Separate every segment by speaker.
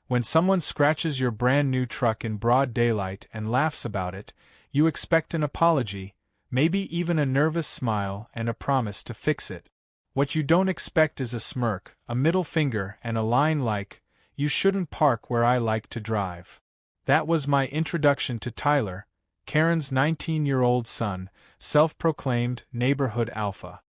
Speaker 1: When someone scratches your brand new truck in broad daylight and laughs about it, you expect an apology, maybe even a nervous smile and a promise to fix it. What you don't expect is a smirk, a middle finger, and a line like, "You shouldn't park where I like to drive." That was my introduction to Tyler, Karen's 19-year-old son, self-proclaimed neighborhood alpha.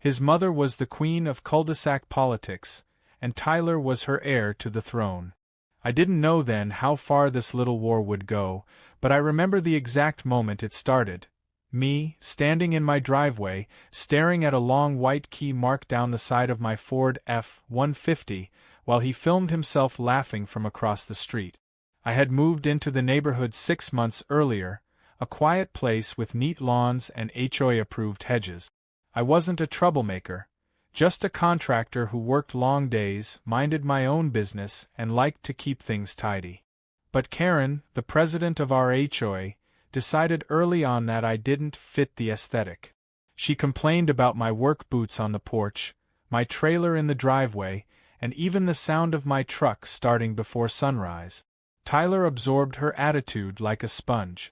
Speaker 1: His mother was the queen of cul-de-sac politics, and Tyler was her heir to the throne. I didn't know then how far this little war would go, but I remember the exact moment it started. Me, standing in my driveway, staring at a long white key mark down the side of my Ford F-150, while he filmed himself laughing from across the street. I had moved into the neighborhood 6 months earlier, a quiet place with neat lawns and HOA-approved hedges. I wasn't a troublemaker, just a contractor who worked long days, minded my own business, and liked to keep things tidy. But Karen, the president of our HOA, decided early on that I didn't fit the aesthetic. She complained about my work boots on the porch, my trailer in the driveway, and even the sound of my truck starting before sunrise. Tyler absorbed her attitude like a sponge.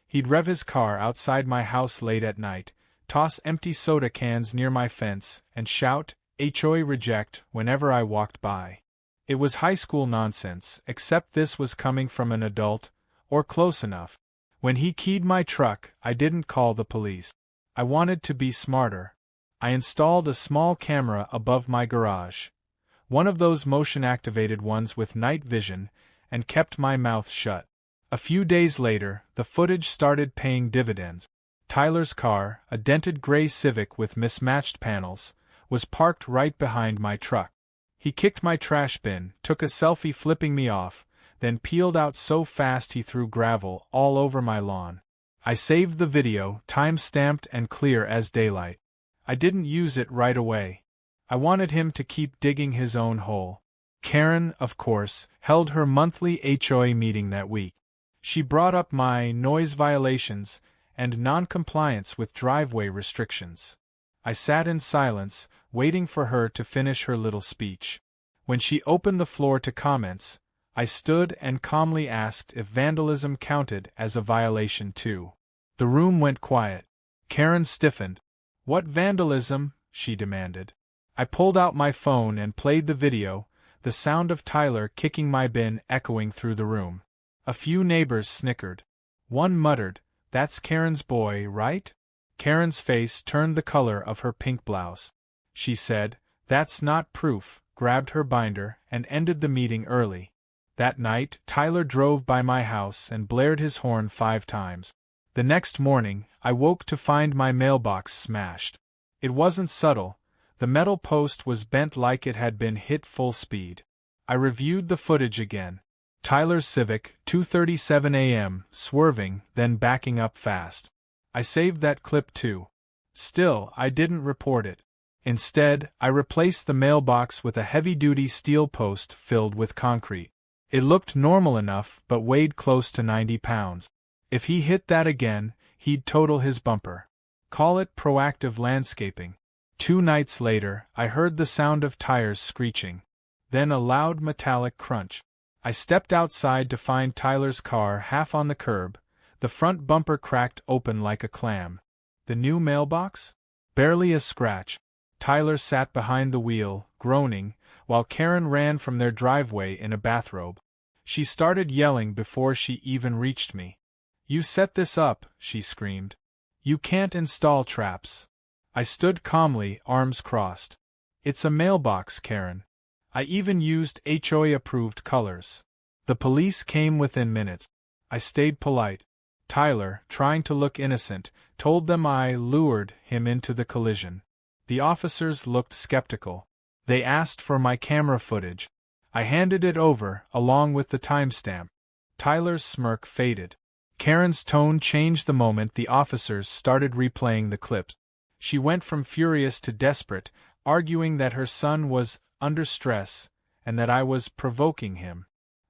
Speaker 1: He'd rev his car outside my house late at night, toss empty soda cans near my fence, and shout, "HOA reject," whenever I walked by. It was high school nonsense, except this was coming from an adult, or close enough. When he keyed my truck, I didn't call the police. I wanted to be smarter. I installed a small camera above my garage, one of those motion-activated ones with night vision, and kept my mouth shut. A few days later, the footage started paying dividends. Tyler's car, a dented gray Civic with mismatched panels, was parked right behind my truck. He kicked my trash bin, took a selfie flipping me off, then peeled out so fast he threw gravel all over my lawn. I saved the video, time-stamped and clear as daylight. I didn't use it right away. I wanted him to keep digging his own hole. Karen, of course, held her monthly HOA meeting that week. She brought up my noise violations and non-compliance with driveway restrictions. I sat in silence, waiting for her to finish her little speech. When she opened the floor to comments, I stood and calmly asked if vandalism counted as a violation too. The room went quiet. Karen stiffened. "What vandalism?" she demanded. I pulled out my phone and played the video, the sound of Tyler kicking my bin echoing through the room. A few neighbors snickered. One muttered, "That's Karen's boy, right?" Karen's face turned the color of her pink blouse. She said, "That's not proof," grabbed her binder, and ended the meeting early. That night, Tyler drove by my house and blared his horn 5 times. The next morning, I woke to find my mailbox smashed. It wasn't subtle. The metal post was bent like it had been hit full speed. I reviewed the footage again. Tyler's Civic, 2:37 a.m., swerving, then backing up fast. I saved that clip too. Still, I didn't report it. Instead, I replaced the mailbox with a heavy-duty steel post filled with concrete. It looked normal enough, but weighed close to 90 pounds. If he hit that again, he'd total his bumper. Call it proactive landscaping. 2 nights later, I heard the sound of tires screeching. Then a loud metallic crunch. I stepped outside to find Tyler's car half on the curb, the front bumper cracked open like a clam. The new mailbox? Barely a scratch. Tyler sat behind the wheel, groaning, while Karen ran from their driveway in a bathrobe. She started yelling before she even reached me. "You set this up," she screamed. "You can't install traps." I stood calmly, arms crossed. "It's a mailbox, Karen. I even used HOA-approved colors." The police came within minutes. I stayed polite. Tyler, trying to look innocent, told them I lured him into the collision. The officers looked skeptical. They asked for my camera footage. I handed it over, along with the timestamp. Tyler's smirk faded. Karen's tone changed the moment the officers started replaying the clips. She went from furious to desperate, arguing that her son was under stress, and that I was provoking him.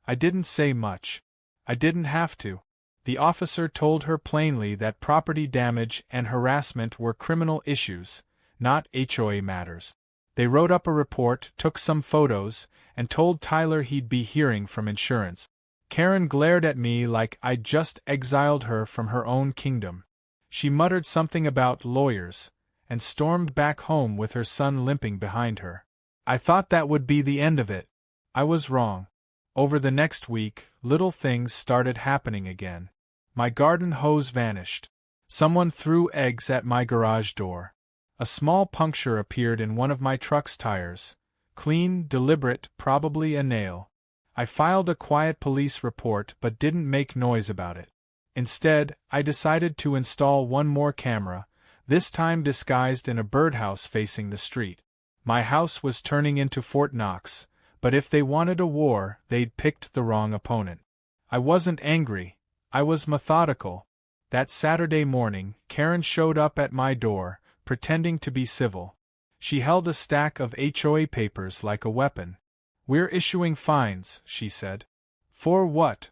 Speaker 1: I didn't say much. I didn't have to. The officer told her plainly that property damage and harassment were criminal issues, not HOA matters. They wrote up a report, took some photos, and told Tyler he'd be hearing from insurance. Karen glared at me like I'd just exiled her from her own kingdom. She muttered something about lawyers, and stormed back home with her son limping behind her. I thought that would be the end of it. I was wrong. Over the next week, little things started happening again. My garden hose vanished. Someone threw eggs at my garage door. A small puncture appeared in one of my truck's tires. Clean, deliberate, probably a nail. I filed a quiet police report but didn't make noise about it. Instead, I decided to install one more camera, this time disguised in a birdhouse facing the street. My house was turning into Fort Knox, but if they wanted a war, they'd picked the wrong opponent. I wasn't angry. I was methodical. That Saturday morning, Karen showed up at my door, pretending to be civil. She held a stack of HOA papers like a weapon. "We're issuing fines," she said. "For what?"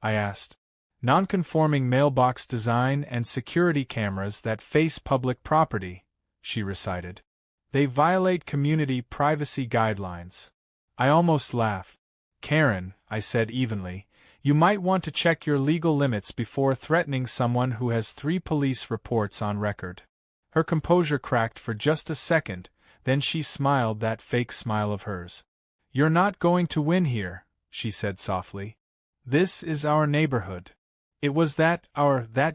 Speaker 1: I asked. "Non-conforming mailbox design and security cameras that face public property," she recited. "They violate community privacy guidelines." I almost laughed. "Karen," I said evenly, "you might want to check your legal limits before threatening someone who has 3 police reports on record." Her composure cracked for just a second, then she smiled that fake smile of hers. "You're not going to win here," she said softly. "This is our neighborhood." It was that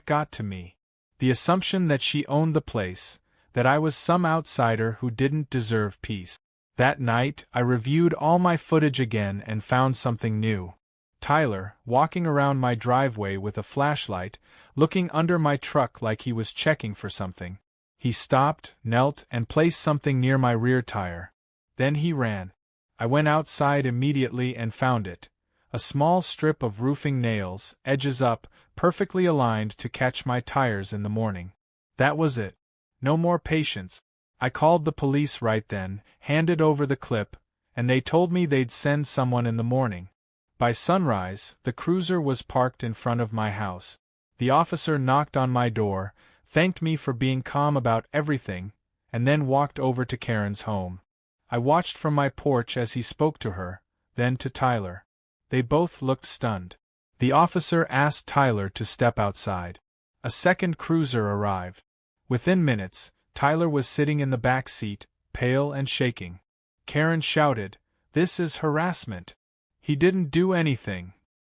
Speaker 1: got to me. The assumption that she owned the place, that I was some outsider who didn't deserve peace. That night, I reviewed all my footage again and found something new. Tyler, walking around my driveway with a flashlight, looking under my truck like he was checking for something. He stopped, knelt, and placed something near my rear tire. Then he ran. I went outside immediately and found it. A small strip of roofing nails, edges up, perfectly aligned to catch my tires in the morning. That was it. No more patience. I called the police right then, handed over the clip, and they told me they'd send someone in the morning. By sunrise, the cruiser was parked in front of my house. The officer knocked on my door, thanked me for being calm about everything, and then walked over to Karen's home. I watched from my porch as he spoke to her, then to Tyler. They both looked stunned. The officer asked Tyler to step outside. A second cruiser arrived. Within minutes, Tyler was sitting in the back seat, pale and shaking. Karen shouted, "This is harassment." "He didn't do anything."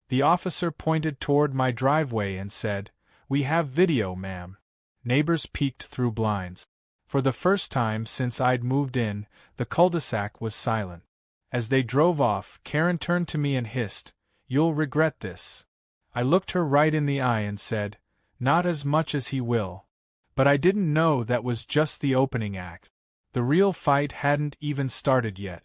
Speaker 1: The officer pointed toward my driveway and said, "We have video, ma'am." Neighbors peeked through blinds. For the first time since I'd moved in, the cul-de-sac was silent. As they drove off, Karen turned to me and hissed, "You'll regret this." I looked her right in the eye and said, "Not as much as he will." But I didn't know that was just the opening act. The real fight hadn't even started yet.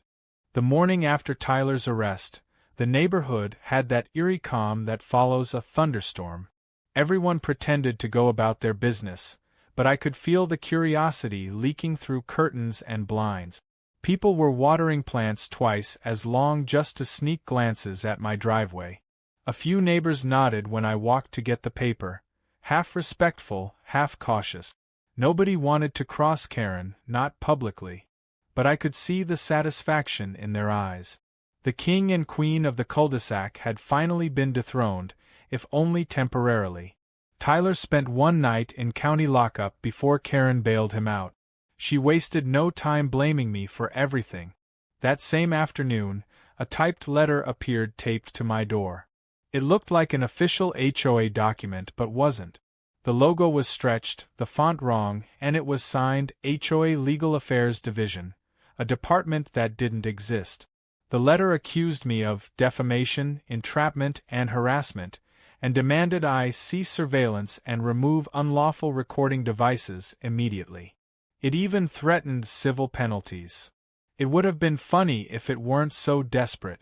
Speaker 1: The morning after Tyler's arrest, the neighborhood had that eerie calm that follows a thunderstorm. Everyone pretended to go about their business, but I could feel the curiosity leaking through curtains and blinds. People were watering plants twice as long just to sneak glances at my driveway. A few neighbors nodded when I walked to get the paper, half respectful, half cautious. Nobody wanted to cross Karen, not publicly. But I could see the satisfaction in their eyes. The king and queen of the cul-de-sac had finally been dethroned, if only temporarily. Tyler spent one night in county lockup before Karen bailed him out. She wasted no time blaming me for everything. That same afternoon, a typed letter appeared taped to my door. It looked like an official HOA document but wasn't. The logo was stretched, the font wrong, and it was signed HOA Legal Affairs Division, a department that didn't exist. The letter accused me of defamation, entrapment, and harassment, and demanded I cease surveillance and remove unlawful recording devices immediately. It even threatened civil penalties. It would have been funny if it weren't so desperate.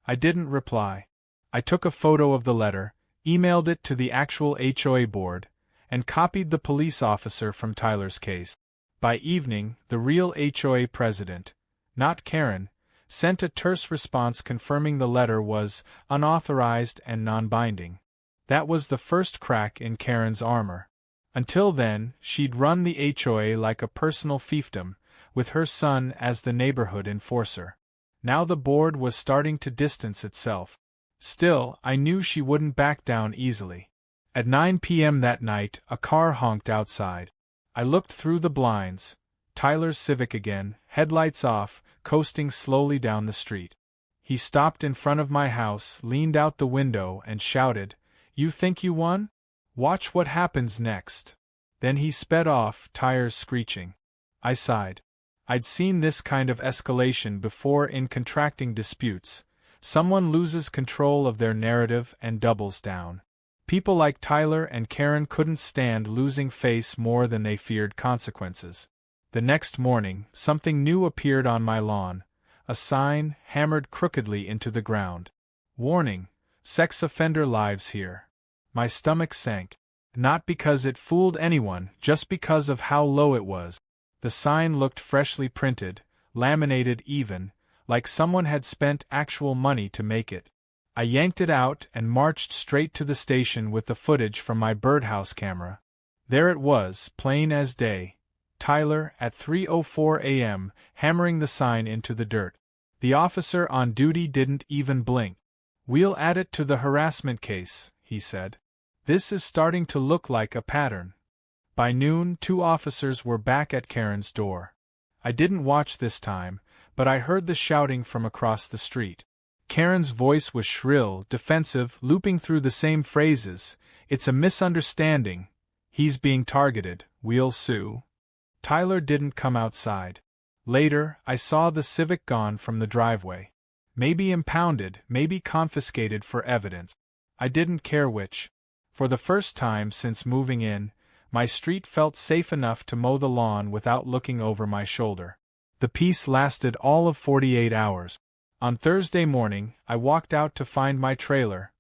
Speaker 1: I didn't reply. I took a photo of the letter, emailed it to the actual HOA board, and copied the police officer from Tyler's case. By evening, the real HOA president, not Karen, sent a terse response confirming the letter was unauthorized and non-binding. That was the first crack in Karen's armor. Until then, she'd run the HOA like a personal fiefdom, with her son as the neighborhood enforcer. Now the board was starting to distance itself. Still, I knew she wouldn't back down easily. At 9 p.m. that night, a car honked outside. I looked through the blinds. Tyler's Civic again, headlights off, coasting slowly down the street. He stopped in front of my house, leaned out the window, and shouted, "You think you won? Watch what happens next." Then he sped off, tires screeching. I sighed. I'd seen this kind of escalation before in contracting disputes. Someone loses control of their narrative and doubles down. People like Tyler and Karen couldn't stand losing face more than they feared consequences. The next morning, something new appeared on my lawn. A sign, hammered crookedly into the ground. "Warning, sex offender lives here." My stomach sank. Not because it fooled anyone, just because of how low it was. The sign looked freshly printed, laminated even, like someone had spent actual money to make it. I yanked it out and marched straight to the station with the footage from my birdhouse camera. There it was, plain as day. Tyler, at 3:04 a.m., hammering the sign into the dirt. The officer on duty didn't even blink. "We'll add it to the harassment case," he said. "This is starting to look like a pattern." By noon, 2 officers were back at Karen's door. I didn't watch this time, but I heard the shouting from across the street. Karen's voice was shrill, defensive, looping through the same phrases. "It's a misunderstanding. He's being targeted. We'll sue." Tyler didn't come outside. Later, I saw the Civic gone from the driveway. Maybe impounded, maybe confiscated for evidence. I didn't care which. For the first time since moving in, my street felt safe enough to mow the lawn without looking over my shoulder. The peace lasted all of 48 hours. On Thursday morning, I walked out to find my trailer,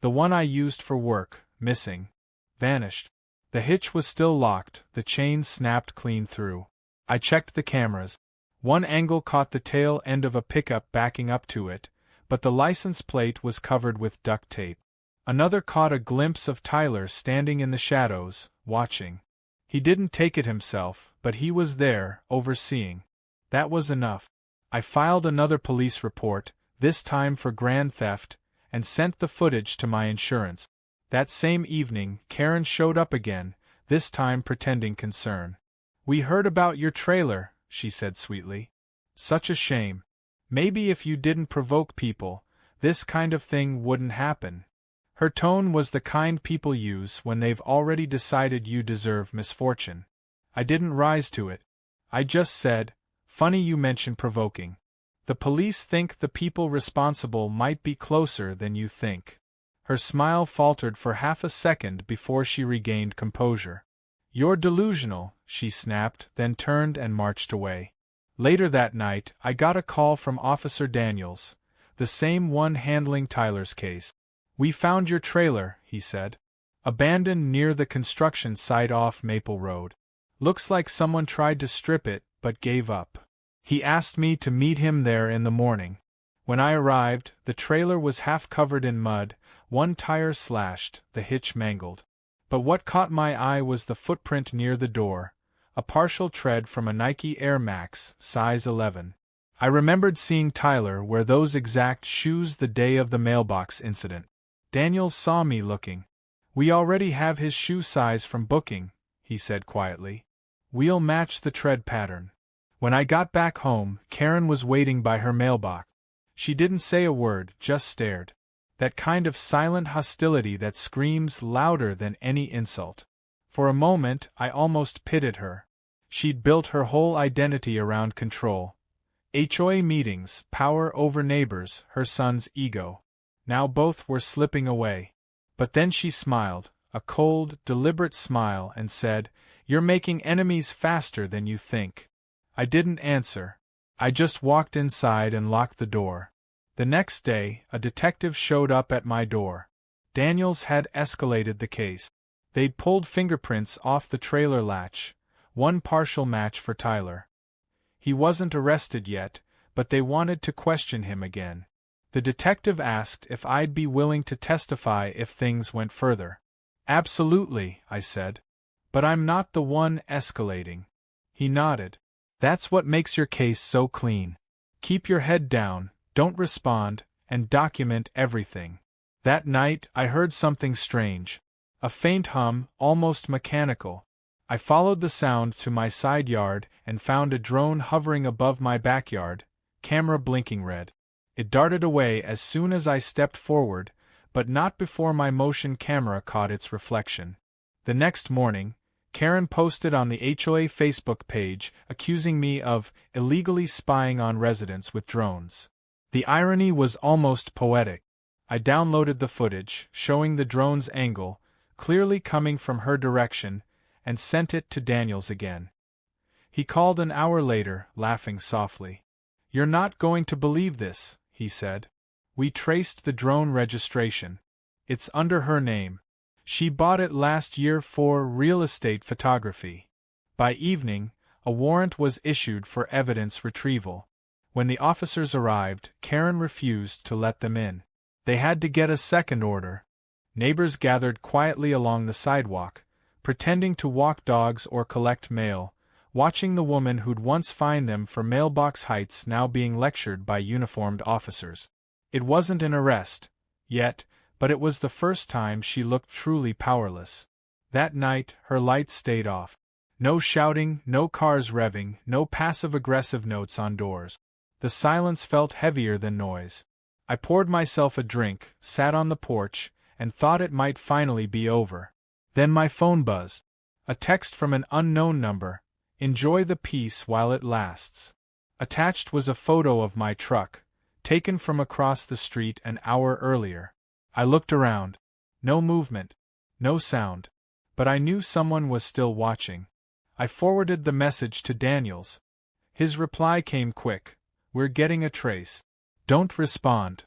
Speaker 1: the one I used for work, missing. Vanished. The hitch was still locked, the chain snapped clean through. I checked the cameras. One angle caught the tail end of a pickup backing up to it, but the license plate was covered with duct tape. Another caught a glimpse of Tyler standing in the shadows, watching. He didn't take it himself, but he was there, overseeing. That was enough. I filed another police report, this time for grand theft, and sent the footage to my insurance. That same evening, Karen showed up again, this time pretending concern. "We heard about your trailer," she said sweetly. "Such a shame. Maybe if you didn't provoke people, this kind of thing wouldn't happen." Her tone was the kind people use when they've already decided you deserve misfortune. I didn't rise to it. I just said, "Funny you mention provoking. The police think the people responsible might be closer than you think." Her smile faltered for half a second before she regained composure. "You're delusional," she snapped, then turned and marched away. Later that night, I got a call from Officer Daniels, the same one handling Tyler's case. "We found your trailer," he said. "Abandoned near the construction site off Maple Road. Looks like someone tried to strip it, but gave up." He asked me to meet him there in the morning. When I arrived, the trailer was half covered in mud, one tire slashed, the hitch mangled. But what caught my eye was the footprint near the door, a partial tread from a Nike Air Max, size 11. I remembered seeing Tyler wear those exact shoes the day of the mailbox incident. Daniels saw me looking. "We already have his shoe size from booking," he said quietly. "We'll match the tread pattern." When I got back home, Karen was waiting by her mailbox. She didn't say a word, just stared. That kind of silent hostility that screams louder than any insult. For a moment, I almost pitied her. She'd built her whole identity around control. HOA meetings, power over neighbors, her son's ego. Now both were slipping away. But then she smiled, a cold, deliberate smile, and said, "You're making enemies faster than you think." I didn't answer. I just walked inside and locked the door. The next day, a detective showed up at my door. Daniels had escalated the case. They'd pulled fingerprints off the trailer latch, one partial match for Tyler. He wasn't arrested yet, but they wanted to question him again. The detective asked if I'd be willing to testify if things went further. "Absolutely," I said. "But I'm not the one escalating." He nodded. That's what makes your case so clean. Keep your head down, don't respond, and document everything. That night, I heard something strange. A faint hum, almost mechanical. I followed the sound to my side yard and found a drone hovering above my backyard, camera blinking red. It darted away as soon as I stepped forward, but not before my motion camera caught its reflection. The next morning, Karen posted on the HOA Facebook page accusing me of illegally spying on residents with drones. The irony was almost poetic. I downloaded the footage, showing the drone's angle, clearly coming from her direction, and sent it to Daniels again. He called an hour later, laughing softly. "You're not going to believe this," he said. "We traced the drone registration. It's under her name. She bought it last year for real estate photography." By evening, a warrant was issued for evidence retrieval. When the officers arrived, Karen refused to let them in. They had to get a second order. Neighbors gathered quietly along the sidewalk, pretending to walk dogs or collect mail, watching the woman who'd once fined them for mailbox heights now being lectured by uniformed officers. It wasn't an arrest, yet, but it was the first time she looked truly powerless. That night, her lights stayed off. No shouting, no cars revving, no passive-aggressive notes on doors. The silence felt heavier than noise. I poured myself a drink, sat on the porch, and thought it might finally be over. Then my phone buzzed. A text from an unknown number. "Enjoy the peace while it lasts." Attached was a photo of my truck, taken from across the street an hour earlier. I looked around. No movement. No sound. But I knew someone was still watching. I forwarded the message to Daniels. His reply came quick. "We're getting a trace. Don't respond."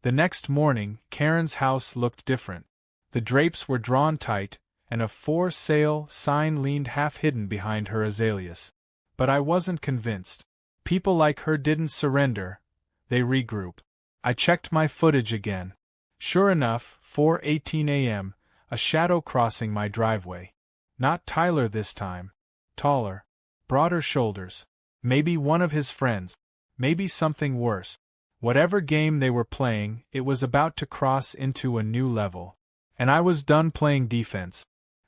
Speaker 1: The next morning, Karen's house looked different. The drapes were drawn tight, and a "for sale" sign leaned half-hidden behind her azaleas. But I wasn't convinced. People like her didn't surrender. They regroup. I checked my footage again. Sure enough, 4:18 a.m., a shadow crossing my driveway. Not Tyler this time. Taller. Broader shoulders. Maybe one of his friends. Maybe something worse. Whatever game they were playing, it was about to cross into a new level. And I was done playing defense.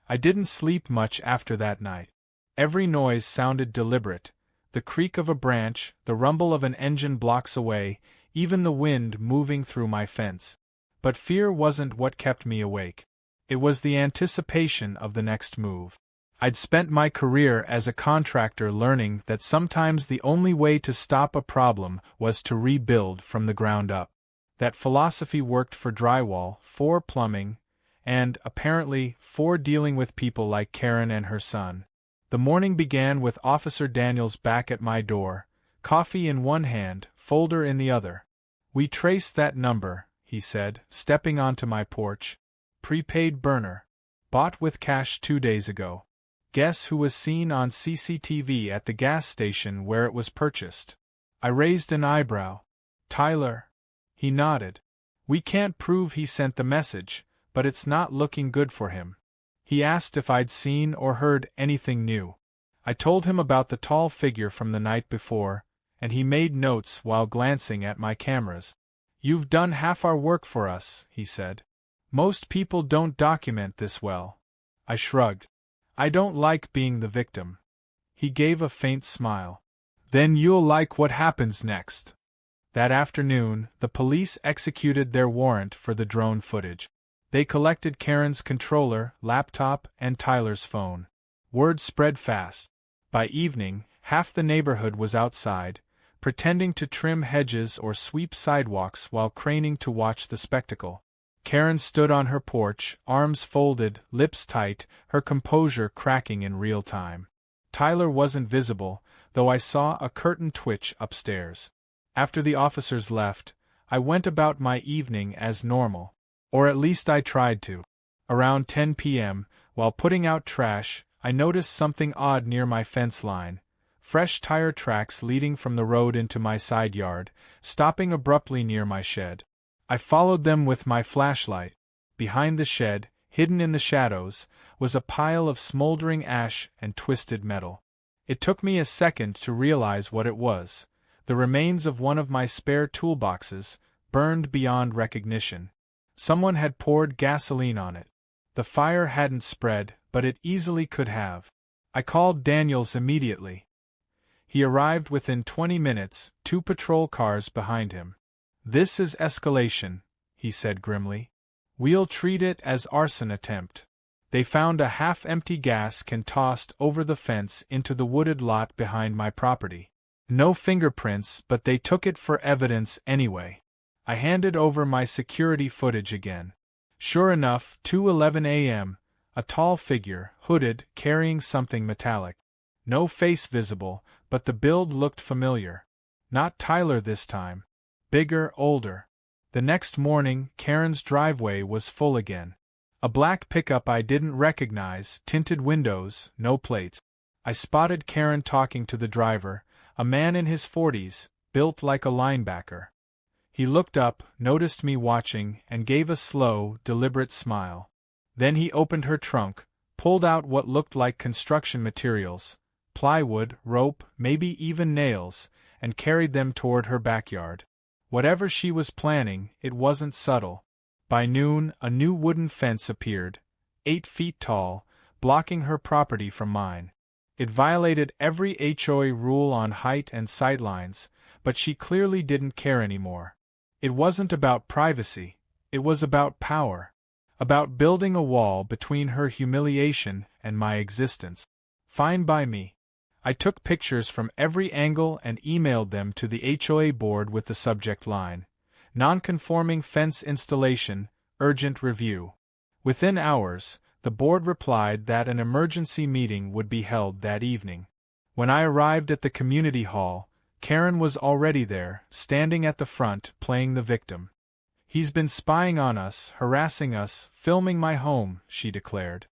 Speaker 1: I didn't sleep much after that night. Every noise sounded deliberate. The creak of a branch, the rumble of an engine blocks away, even the wind moving through my fence. But fear wasn't what kept me awake. It was the anticipation of the next move. I'd spent my career as a contractor learning that sometimes the only way to stop a problem was to rebuild from the ground up. That philosophy worked for drywall, for plumbing, and, apparently, for dealing with people like Karen and her son. The morning began with Officer Daniels back at my door, coffee in one hand, folder in the other. "We traced that number," he said, stepping onto my porch. "Prepaid burner. Bought with cash 2 days ago. Guess who was seen on CCTV at the gas station where it was purchased?" I raised an eyebrow. "Tyler." He nodded. "We can't prove he sent the message, but it's not looking good for him." He asked if I'd seen or heard anything new. I told him about the tall figure from the night before, and he made notes while glancing at my cameras. "You've done half our work for us," he said. "Most people don't document this well." I shrugged. "I don't like being the victim." He gave a faint smile. "Then you'll like what happens next." That afternoon, the police executed their warrant for the drone footage. They collected Karen's controller, laptop, and Tyler's phone. Word spread fast. By evening, half the neighborhood was outside, pretending to trim hedges or sweep sidewalks while craning to watch the spectacle. Karen stood on her porch, arms folded, lips tight, her composure cracking in real time. Tyler wasn't visible, though I saw a curtain twitch upstairs. After the officers left, I went about my evening as normal. Or at least I tried to. Around 10 p.m., while putting out trash, I noticed something odd near my fence line. Fresh tire tracks leading from the road into my side yard, stopping abruptly near my shed. I followed them with my flashlight. Behind the shed, hidden in the shadows, was a pile of smoldering ash and twisted metal. It took me a second to realize what it was: the remains of one of my spare toolboxes, burned beyond recognition. Someone had poured gasoline on it. The fire hadn't spread, but it easily could have. I called Daniels immediately. He arrived within 20 minutes, 2 patrol cars behind him. "This is escalation," he said grimly. "We'll treat it as arson attempt." They found a half-empty gas can tossed over the fence into the wooded lot behind my property. No fingerprints, but they took it for evidence anyway. I handed over my security footage again. Sure enough, 2:11 a.m., a tall figure, hooded, carrying something metallic. No face visible, but the build looked familiar. Not Tyler this time. Bigger, older. The next morning, Karen's driveway was full again. A black pickup I didn't recognize, tinted windows, no plates. I spotted Karen talking to the driver, a man in his 40s, built like a linebacker. He looked up, noticed me watching, and gave a slow, deliberate smile. Then he opened her trunk, pulled out what looked like construction materials, plywood, rope, maybe even nails, and carried them toward her backyard. Whatever she was planning, it wasn't subtle. By noon, a new wooden fence appeared, 8 feet tall, blocking her property from mine. It violated every HOA rule on height and sightlines, but she clearly didn't care anymore. It wasn't about privacy, it was about power. About building a wall between her humiliation and my existence. Fine by me. I took pictures from every angle and emailed them to the HOA board with the subject line: "Non-conforming fence installation, urgent review." Within hours, the board replied that an emergency meeting would be held that evening. When I arrived at the community hall, Karen was already there, standing at the front, playing the victim. "He's been spying on us, harassing us, filming my home," she declared.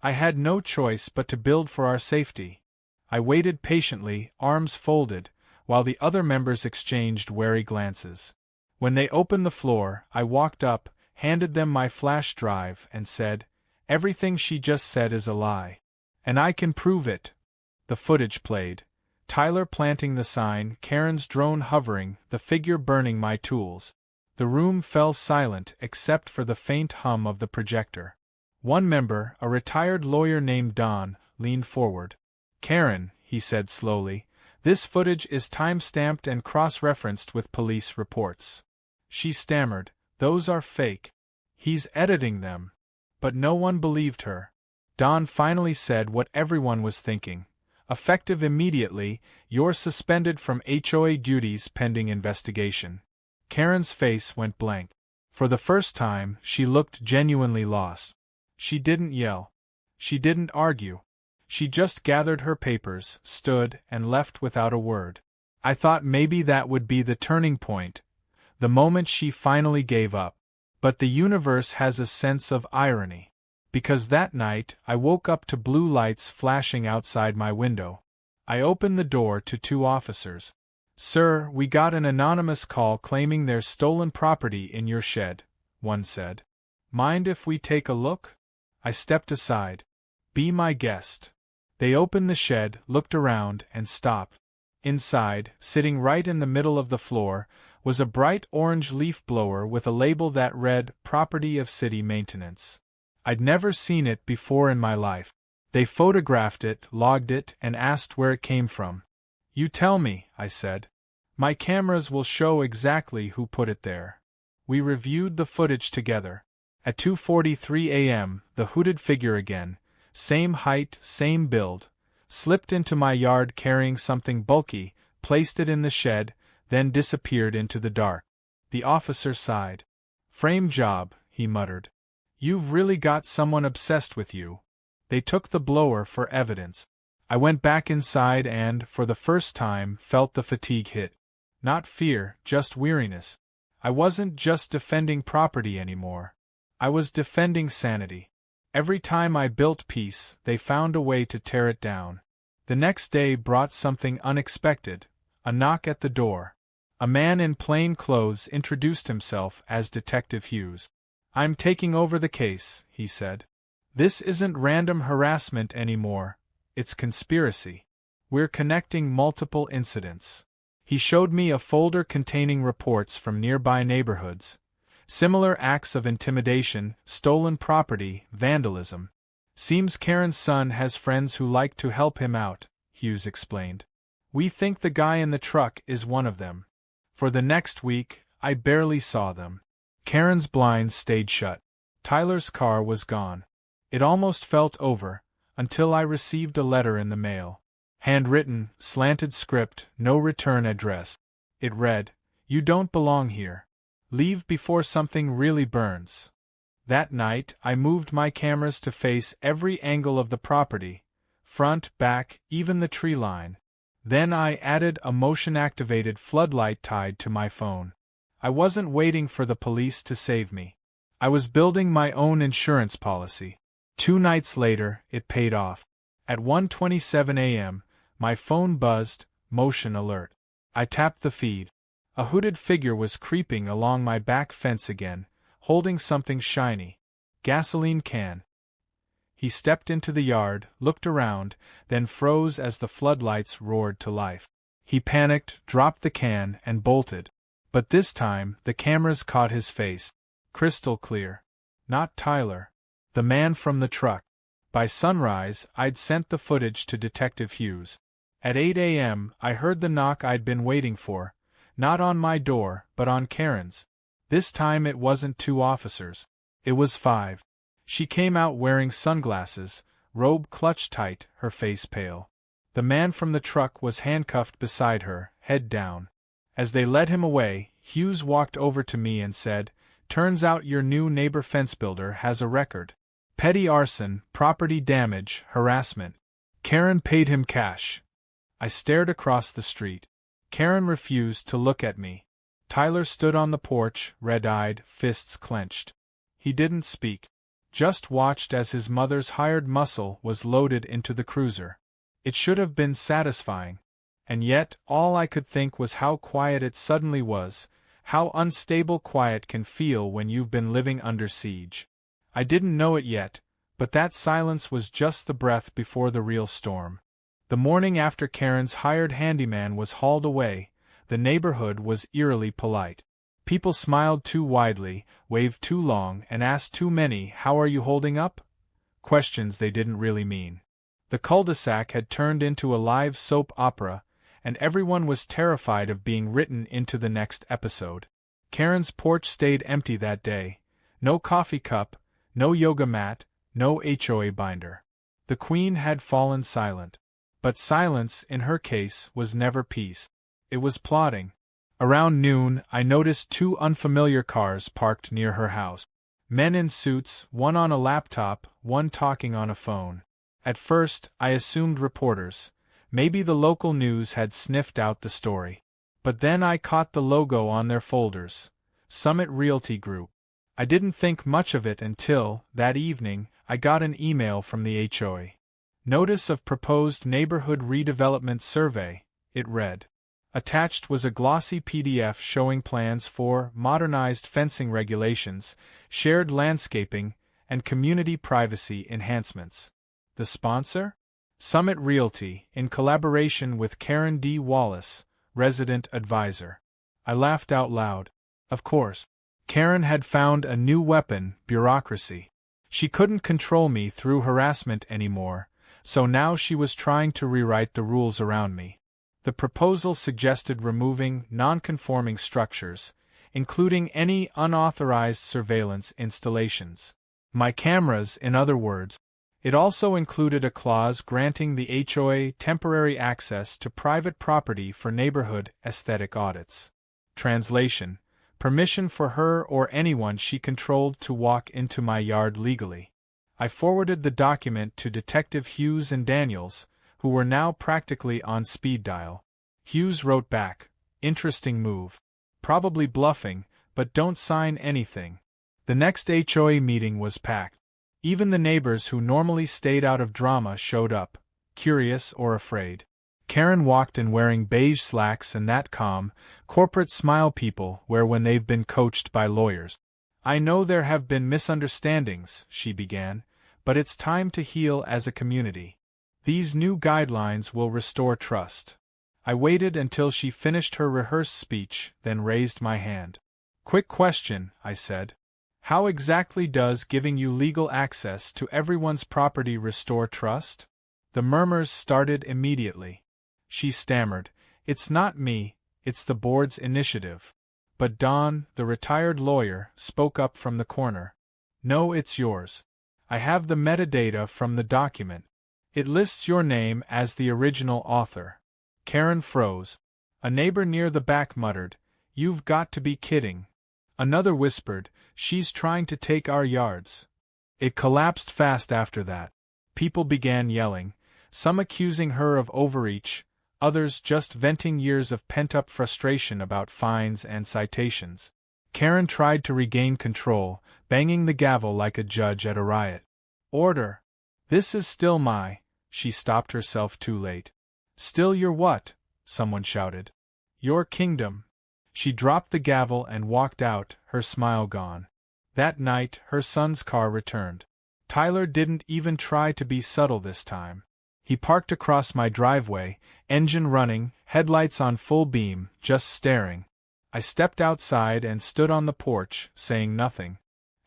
Speaker 1: I had no choice but to build for our safety. I waited patiently, arms folded, while the other members exchanged wary glances. When they opened the floor, I walked up, handed them my flash drive, and said, "Everything she just said is a lie. And I can prove it." The footage played. Tyler planting the sign, Karen's drone hovering, the figure burning my tools. The room fell silent except for the faint hum of the projector. One member, a retired lawyer named Don, leaned forward. "Karen," he said slowly, "this footage is time-stamped and cross-referenced with police reports." She stammered, "Those are fake. He's editing them." But no one believed her. Don finally said what everyone was thinking. "Effective immediately, you're suspended from HOA duties pending investigation." Karen's face went blank. For the first time, she looked genuinely lost. She didn't yell. She didn't argue. She just gathered her papers, stood, and left without a word. I thought maybe that would be the turning point, the moment she finally gave up. But the universe has a sense of irony. Because that night, I woke up to blue lights flashing outside my window. I opened the door to 2 officers. "Sir, we got an anonymous call claiming there's stolen property in your shed," one said. "Mind if we take a look?" I stepped aside. "Be my guest." They opened the shed, looked around, and stopped. Inside, sitting right in the middle of the floor, was a bright orange leaf blower with a label that read, "Property of City Maintenance." I'd never seen it before in my life. They photographed it, logged it, and asked where it came from. "You tell me," I said. "My cameras will show exactly who put it there." We reviewed the footage together. At 2:43 a.m., the hooded figure again, same height, same build, slipped into my yard carrying something bulky, placed it in the shed, then disappeared into the dark. The officer sighed. "Frame job," he muttered. "You've really got someone obsessed with you." They took the blower for evidence. I went back inside and, for the first time, felt the fatigue hit. Not fear, just weariness. I wasn't just defending property anymore. I was defending sanity. Every time I built peace, they found a way to tear it down. The next day brought something unexpected, a knock at the door. A man in plain clothes introduced himself as Detective Hughes. "I'm taking over the case," he said. "This isn't random harassment anymore, it's conspiracy. We're connecting multiple incidents. He showed me a folder containing reports from nearby neighborhoods. Similar acts of intimidation, stolen property, vandalism. Seems Karen's son has friends who like to help him out, Hughes explained. We think the guy in the truck is one of them. For the next week, I barely saw them. Karen's blinds stayed shut. Tyler's car was gone. It almost felt over, until I received a letter in the mail. Handwritten, slanted script, no return address. It read, "You don't belong here. Leave before something really burns." That night, I moved my cameras to face every angle of the property, front, back, even the tree line. Then I added a motion-activated floodlight tied to my phone. I wasn't waiting for the police to save me. I was building my own insurance policy. 2 nights later, it paid off. At 1:27 a.m., my phone buzzed, motion alert. I tapped the feed. A hooded figure was creeping along my back fence again, holding something shiny. Gasoline can. He stepped into the yard, looked around, then froze as the floodlights roared to life. He panicked, dropped the can, and bolted. But this time, the cameras caught his face. Crystal clear. Not Tyler. The man from the truck. By sunrise, I'd sent the footage to Detective Hughes. At 8 a.m., I heard the knock I'd been waiting for, not on my door, but on Karen's. This time it wasn't 2 officers. It was 5. She came out wearing sunglasses, robe clutched tight, her face pale. The man from the truck was handcuffed beside her, head down. As they led him away, Hughes walked over to me and said, "Turns out your new neighbor fence builder has a record. Petty arson, property damage, harassment. Karen paid him cash." I stared across the street. Karen refused to look at me. Tyler stood on the porch, red-eyed, fists clenched. He didn't speak. Just watched as his mother's hired muscle was loaded into the cruiser. It should have been satisfying. And yet, all I could think was how quiet it suddenly was, how unstable quiet can feel when you've been living under siege. I didn't know it yet, but that silence was just the breath before the real storm. The morning after Karen's hired handyman was hauled away, the neighborhood was eerily polite. People smiled too widely, waved too long, and asked too many "How are you holding up?" questions they didn't really mean. The cul-de-sac had turned into a live soap opera, and everyone was terrified of being written into the next episode. Karen's porch stayed empty that day. No coffee cup, no yoga mat, no HOA binder. The Queen had fallen silent. But silence, in her case, was never peace. It was plotting. Around noon, I noticed 2 unfamiliar cars parked near her house. Men in suits, one on a laptop, one talking on a phone. At first, I assumed reporters. Maybe the local news had sniffed out the story. But then I caught the logo on their folders. Summit Realty Group. I didn't think much of it until, that evening, I got an email from the HOA. Notice of Proposed Neighborhood Redevelopment Survey, it read. Attached was a glossy PDF showing plans for modernized fencing regulations, shared landscaping, and community privacy enhancements. The sponsor? Summit Realty, in collaboration with Karen D. Wallace, resident advisor. I laughed out loud. Of course. Karen had found a new weapon, bureaucracy. She couldn't control me through harassment anymore, so now she was trying to rewrite the rules around me. The proposal suggested removing non-conforming structures, including any unauthorized surveillance installations. My cameras, in other words. It also included a clause granting the HOA temporary access to private property for neighborhood aesthetic audits. Translation: permission for her or anyone she controlled to walk into my yard legally. I forwarded the document to Detective Hughes and Daniels, who were now practically on speed dial. Hughes wrote back, "Interesting move. Probably bluffing, but don't sign anything." The next HOA meeting was packed. Even the neighbors who normally stayed out of drama showed up, curious or afraid. Karen walked in wearing beige slacks and that calm, corporate smile people wear when they've been coached by lawyers. "I know there have been misunderstandings," she began, "but it's time to heal as a community. These new guidelines will restore trust. I waited until she finished her rehearsed speech, then raised my hand. Quick question, I said. How exactly does giving you legal access to everyone's property restore trust? The murmurs started immediately. She stammered, It's not me, it's the board's initiative. But Don, the retired lawyer, spoke up from the corner. No, it's yours. I have the metadata from the document. It lists your name as the original author. Karen froze. A neighbor near the back muttered, You've got to be kidding. Another whispered, She's trying to take our yards. It collapsed fast after that. People began yelling, some accusing her of overreach, others just venting years of pent-up frustration about fines and citations. Karen tried to regain control, banging the gavel like a judge at a riot. Order! This is still my... She stopped herself too late. Still your what? Someone shouted. Your kingdom. She dropped the gavel and walked out, her smile gone. That night, her son's car returned. Tyler didn't even try to be subtle this time. He parked across my driveway, engine running, headlights on full beam, just staring. I stepped outside and stood on the porch, saying nothing.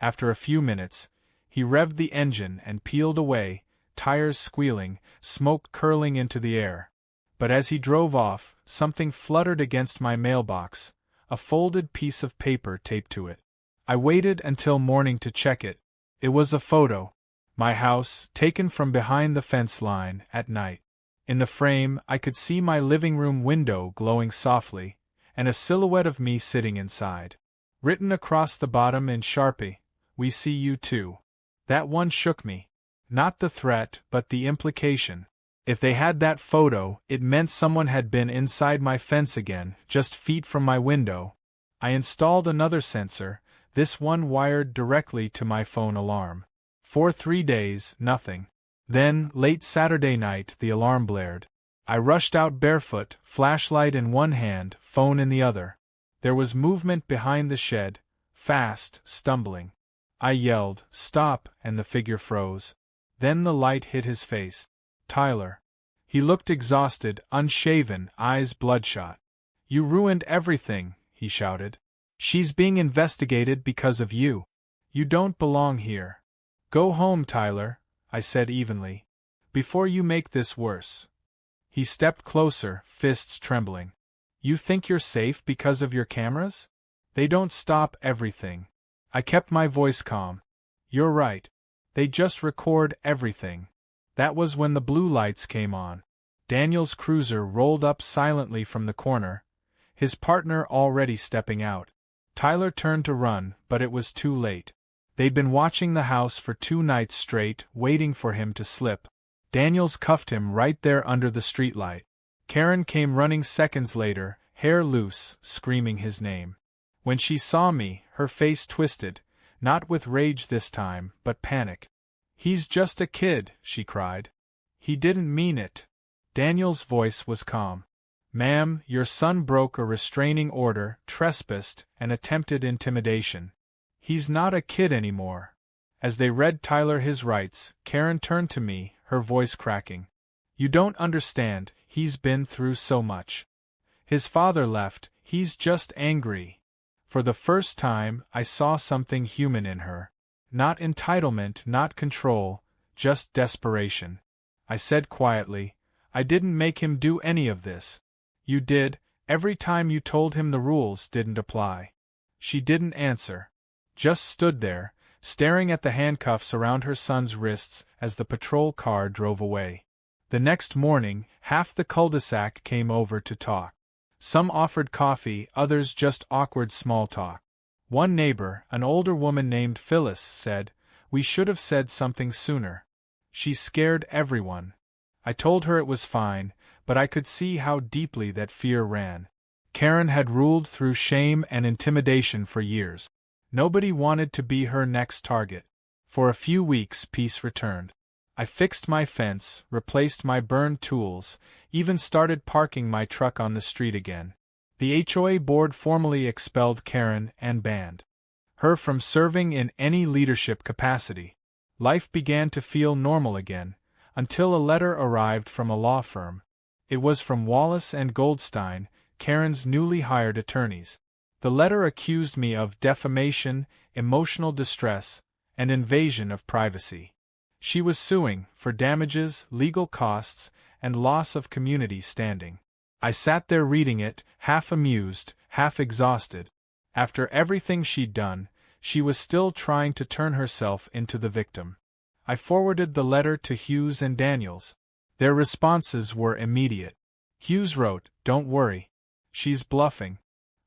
Speaker 1: After a few minutes, he revved the engine and peeled away, tires squealing, smoke curling into the air. But as he drove off, something fluttered against my mailbox, a folded piece of paper taped to it. I waited until morning to check it. It was a photo. My house, taken from behind the fence line, at night. In the frame, I could see my living room window glowing softly, and a silhouette of me sitting inside. Written across the bottom in Sharpie, We see you too. That one shook me. Not the threat, but the implication. If they had that photo, it meant someone had been inside my fence again, just feet from my window. I installed another sensor, this one wired directly to my phone alarm. For 3 days, nothing. Then, late Saturday night, the alarm blared. I rushed out barefoot, flashlight in one hand, phone in the other. There was movement behind the shed, fast, stumbling. I yelled, Stop, and the figure froze. Then the light hit his face. Tyler. He looked exhausted, unshaven, eyes bloodshot. You ruined everything, he shouted. She's being investigated because of you. You don't belong here. Go home, Tyler, I said evenly. Before you make this worse. He stepped closer, fists trembling. You think you're safe because of your cameras? They don't stop everything. I kept my voice calm. You're right. They just record everything. That was when the blue lights came on. Daniel's cruiser rolled up silently from the corner, his partner already stepping out. Tyler turned to run, but it was too late. They'd been watching the house for 2 nights straight, waiting for him to slip. Daniels cuffed him right there under the streetlight. Karen came running seconds later, hair loose, screaming his name. When she saw me, her face twisted, not with rage this time, but panic. He's just a kid, she cried. He didn't mean it. Daniel's voice was calm. Ma'am, your son broke a restraining order, trespassed, and attempted intimidation. He's not a kid anymore. As they read Tyler his rights, Karen turned to me, her voice cracking. You don't understand, he's been through so much. His father left, he's just angry. For the first time, I saw something human in her. Not entitlement, not control, just desperation. I said quietly, I didn't make him do any of this. You did, every time you told him the rules didn't apply. She didn't answer. Just stood there, staring at the handcuffs around her son's wrists as the patrol car drove away. The next morning, half the cul-de-sac came over to talk. Some offered coffee, others just awkward small talk. One neighbor, an older woman named Phyllis, said, We should have said something sooner. She scared everyone. I told her it was fine, but I could see how deeply that fear ran. Karen had ruled through shame and intimidation for years. Nobody wanted to be her next target. For a few weeks peace returned. I fixed my fence, replaced my burned tools, even started parking my truck on the street again. The HOA board formally expelled Karen and banned her from serving in any leadership capacity. Life began to feel normal again, until a letter arrived from a law firm. It was from Wallace and Goldstein, Karen's newly hired attorneys. The letter accused me of defamation, emotional distress, and invasion of privacy. She was suing for damages, legal costs, and loss of community standing. I sat there reading it, half amused, half exhausted. After everything she'd done, she was still trying to turn herself into the victim. I forwarded the letter to Hughes and Daniels. Their responses were immediate. Hughes wrote, "Don't worry. She's bluffing.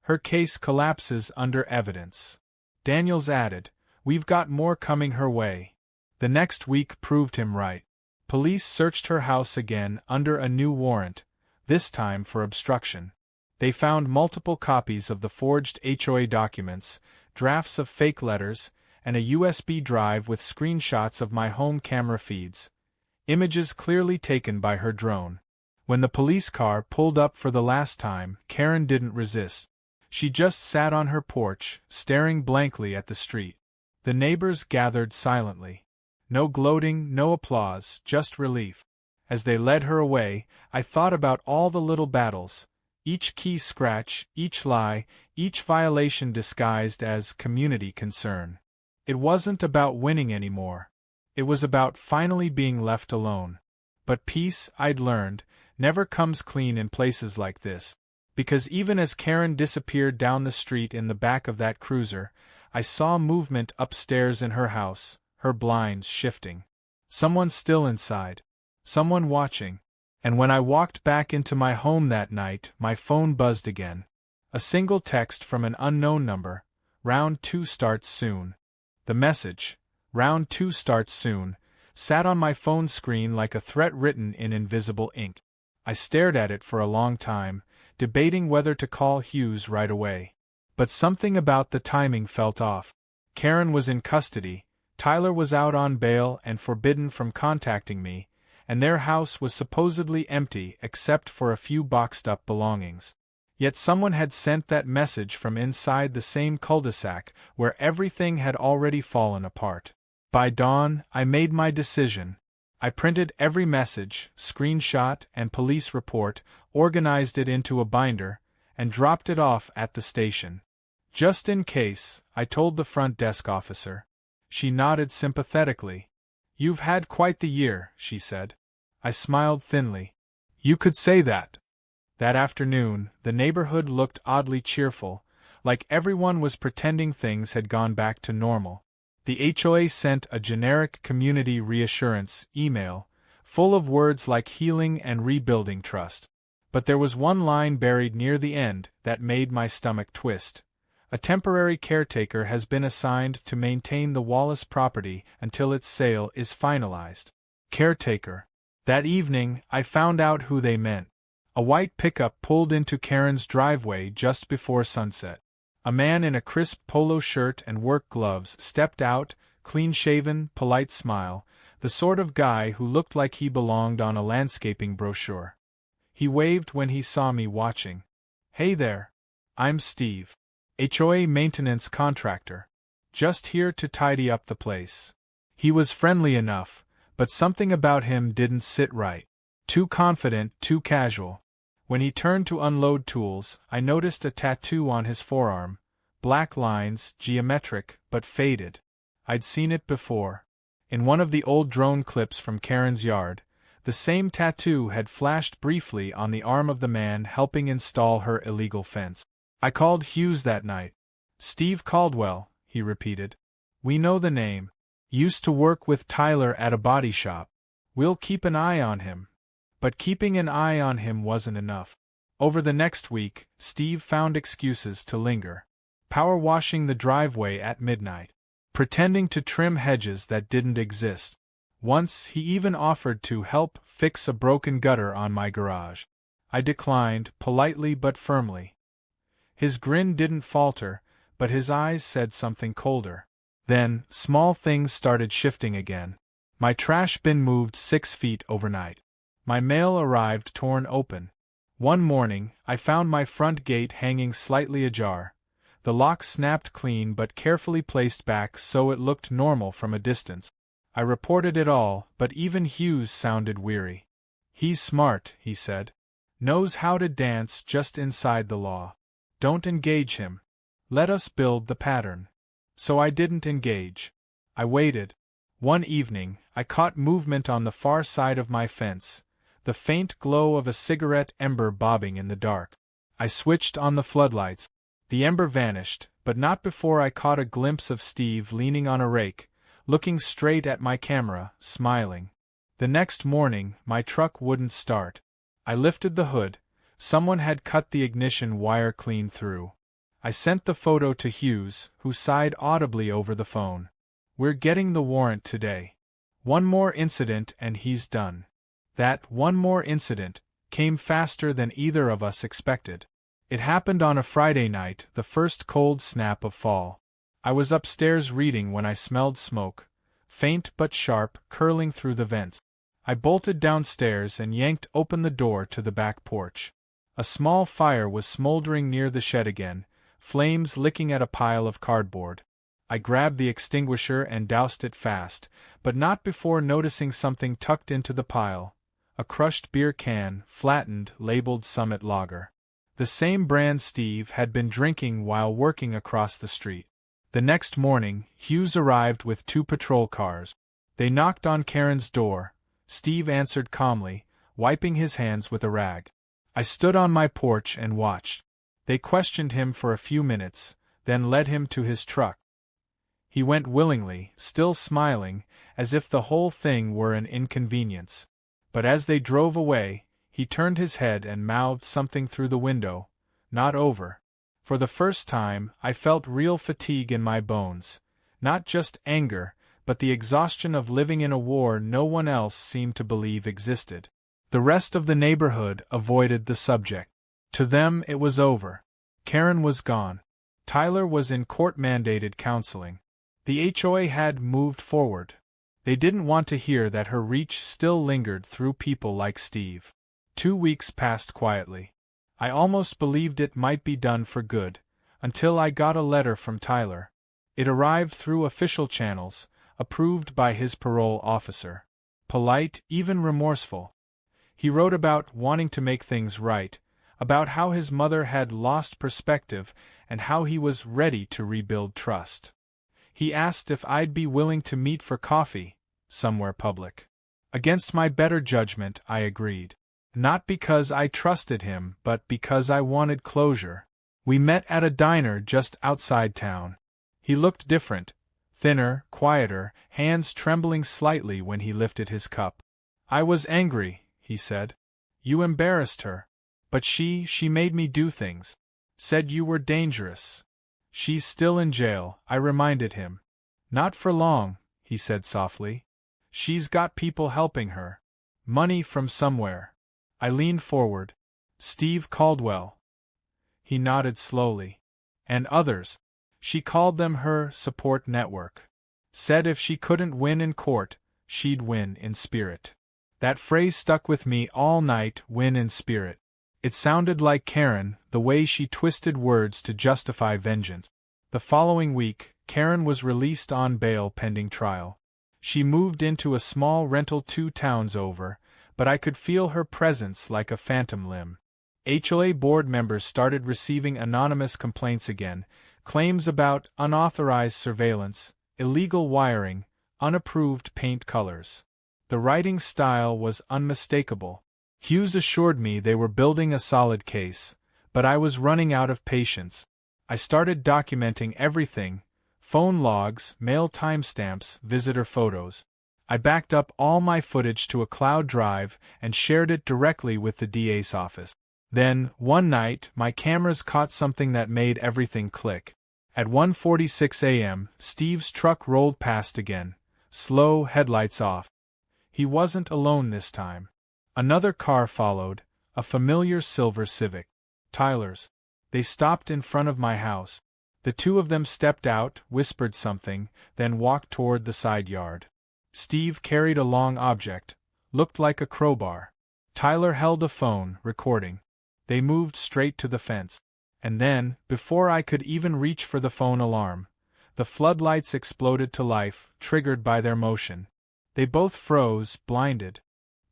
Speaker 1: Her case collapses under evidence." Daniels added, "We've got more coming her way." The next week proved him right. Police searched her house again under a new warrant, this time for obstruction. They found multiple copies of the forged HOA documents, drafts of fake letters, and a USB drive with screenshots of my home camera feeds. Images clearly taken by her drone. When the police car pulled up for the last time, Karen didn't resist. She just sat on her porch, staring blankly at the street. The neighbors gathered silently. No gloating, no applause, just relief. As they led her away, I thought about all the little battles. Each key scratch, each lie, each violation disguised as community concern. It wasn't about winning anymore. It was about finally being left alone. But peace, I'd learned, never comes clean in places like this. Because even as Karen disappeared down the street in the back of that cruiser, I saw movement upstairs in her house, her blinds shifting. Someone still inside. Someone watching. And when I walked back into my home that night, my phone buzzed again. A single text from an unknown number. "Round 2 starts soon." The message, "Round 2 starts soon," sat on my phone screen like a threat written in invisible ink. I stared at it for a long time, debating whether to call Hughes right away. But something about the timing felt off. Karen was in custody, Tyler was out on bail and forbidden from contacting me, and their house was supposedly empty except for a few boxed-up belongings. Yet someone had sent that message from inside the same cul-de-sac where everything had already fallen apart. By dawn, I made my decision. I printed every message, screenshot, and police report, organized it into a binder, and dropped it off at the station. "Just in case," I told the front desk officer. She nodded sympathetically. "You've had quite the year," she said. I smiled thinly. "You could say that." That afternoon, the neighborhood looked oddly cheerful, like everyone was pretending things had gone back to normal. The HOA sent a generic community reassurance email, full of words like healing and rebuilding trust. But there was one line buried near the end that made my stomach twist. "A temporary caretaker has been assigned to maintain the Wallace property until its sale is finalized." Caretaker. That evening, I found out who they meant. A white pickup pulled into Karen's driveway just before sunset. A man in a crisp polo shirt and work gloves stepped out, clean-shaven, polite smile, the sort of guy who looked like he belonged on a landscaping brochure. He waved when he saw me watching. "Hey there. I'm Steve. HOA maintenance contractor. Just here to tidy up the place." He was friendly enough, but something about him didn't sit right. Too confident, too casual. When he turned to unload tools, I noticed a tattoo on his forearm. Black lines, geometric, but faded. I'd seen it before. In one of the old drone clips from Karen's yard, the same tattoo had flashed briefly on the arm of the man helping install her illegal fence. I called Hughes that night. "Steve Caldwell," he repeated. "We know the name. Used to work with Tyler at a body shop. We'll keep an eye on him." But keeping an eye on him wasn't enough. Over the next week, Steve found excuses to linger. Power washing the driveway at midnight. Pretending to trim hedges that didn't exist. Once he even offered to help fix a broken gutter on my garage. I declined, politely but firmly. His grin didn't falter, but his eyes said something colder. Then, small things started shifting again. My trash bin moved 6 feet overnight. My mail arrived torn open. One morning, I found my front gate hanging slightly ajar. The lock snapped clean but carefully placed back so it looked normal from a distance. I reported it all, but even Hughes sounded weary. He's smart, he said. Knows how to dance just inside the law. Don't engage him. Let us build the pattern. So I didn't engage. I waited. One evening, I caught movement on the far side of my fence, the faint glow of a cigarette ember bobbing in the dark. I switched on the floodlights. The ember vanished, but not before I caught a glimpse of Steve leaning on a rake, looking straight at my camera, smiling. The next morning, my truck wouldn't start. I lifted the hood. Someone had cut the ignition wire clean through. I sent the photo to Hughes, who sighed audibly over the phone. We're getting the warrant today. One more incident and he's done. That one more incident came faster than either of us expected. It happened on a Friday night, the first cold snap of fall. I was upstairs reading when I smelled smoke, faint but sharp, curling through the vents. I bolted downstairs and yanked open the door to the back porch. A small fire was smoldering near the shed again, flames licking at a pile of cardboard. I grabbed the extinguisher and doused it fast, but not before noticing something tucked into the pile. A crushed beer can, flattened, labeled Summit Lager. The same brand Steve had been drinking while working across the street. The next morning, Hughes arrived with 2 patrol cars. They knocked on Karen's door. Steve answered calmly, wiping his hands with a rag. I stood on my porch and watched. They questioned him for a few minutes, then led him to his truck. He went willingly, still smiling, as if the whole thing were an inconvenience. But as they drove away, he turned his head and mouthed something through the window. Not over. For the first time, I felt real fatigue in my bones. Not just anger, but the exhaustion of living in a war no one else seemed to believe existed. The rest of the neighborhood avoided the subject. To them it was over. Karen was gone. Tyler was in court-mandated counseling. The HOA had moved forward. They didn't want to hear that her reach still lingered through people like Steve. 2 weeks passed quietly. I almost believed it might be done for good, until I got a letter from Tyler. It arrived through official channels, approved by his parole officer. Polite, even remorseful. He wrote about wanting to make things right, about how his mother had lost perspective and how he was ready to rebuild trust. He asked if I'd be willing to meet for coffee, somewhere public. Against my better judgment, I agreed. Not because I trusted him, but because I wanted closure. We met at a diner just outside town. He looked different, thinner, quieter, hands trembling slightly when he lifted his cup. I was angry, he said. You embarrassed her. But she made me do things. Said you were dangerous. She's still in jail, I reminded him. Not for long, he said softly. She's got people helping her. Money from somewhere. I leaned forward. Steve Caldwell. He nodded slowly. And others. She called them her support network. Said if she couldn't win in court, she'd win in spirit. That phrase stuck with me all night, win in spirit. It sounded like Karen, the way she twisted words to justify vengeance. The following week, Karen was released on bail pending trial. She moved into a small rental 2 towns over, but I could feel her presence like a phantom limb. HOA board members started receiving anonymous complaints again, claims about unauthorized surveillance, illegal wiring, unapproved paint colors. The writing style was unmistakable. Hughes assured me they were building a solid case, but I was running out of patience. I started documenting everything: phone logs, mail timestamps, visitor photos. I backed up all my footage to a cloud drive and shared it directly with the DA's office. Then, one night, my cameras caught something that made everything click. At 1:46 a.m., Steve's truck rolled past again, slow, headlights off. He wasn't alone this time. Another car followed, a familiar silver Civic. Tyler's. They stopped in front of my house. The 2 of them stepped out, whispered something, then walked toward the side yard. Steve carried a long object, looked like a crowbar. Tyler held a phone, recording. They moved straight to the fence. And then, before I could even reach for the phone alarm, the floodlights exploded to life, triggered by their motion. They both froze, blinded.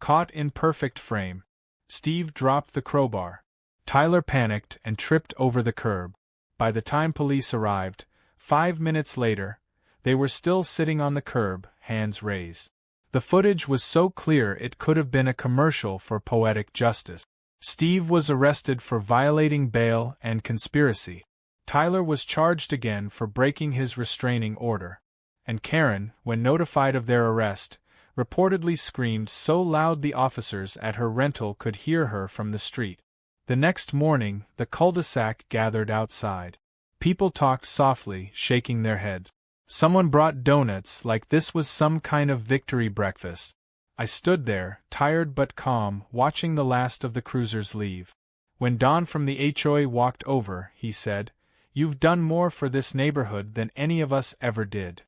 Speaker 1: Caught in perfect frame. Steve dropped the crowbar. Tyler panicked and tripped over the curb. By the time police arrived, 5 minutes later, they were still sitting on the curb, hands raised. The footage was so clear it could have been a commercial for poetic justice. Steve was arrested for violating bail and conspiracy. Tyler was charged again for breaking his restraining order. And Karen, when notified of their arrest, reportedly screamed so loud the officers at her rental could hear her from the street. The next morning, the cul-de-sac gathered outside. People talked softly, shaking their heads. Someone brought donuts like this was some kind of victory breakfast. I stood there, tired but calm, watching the last of the cruisers leave. When Don from the HOA walked over, he said, "You've done more for this neighborhood than any of us ever did."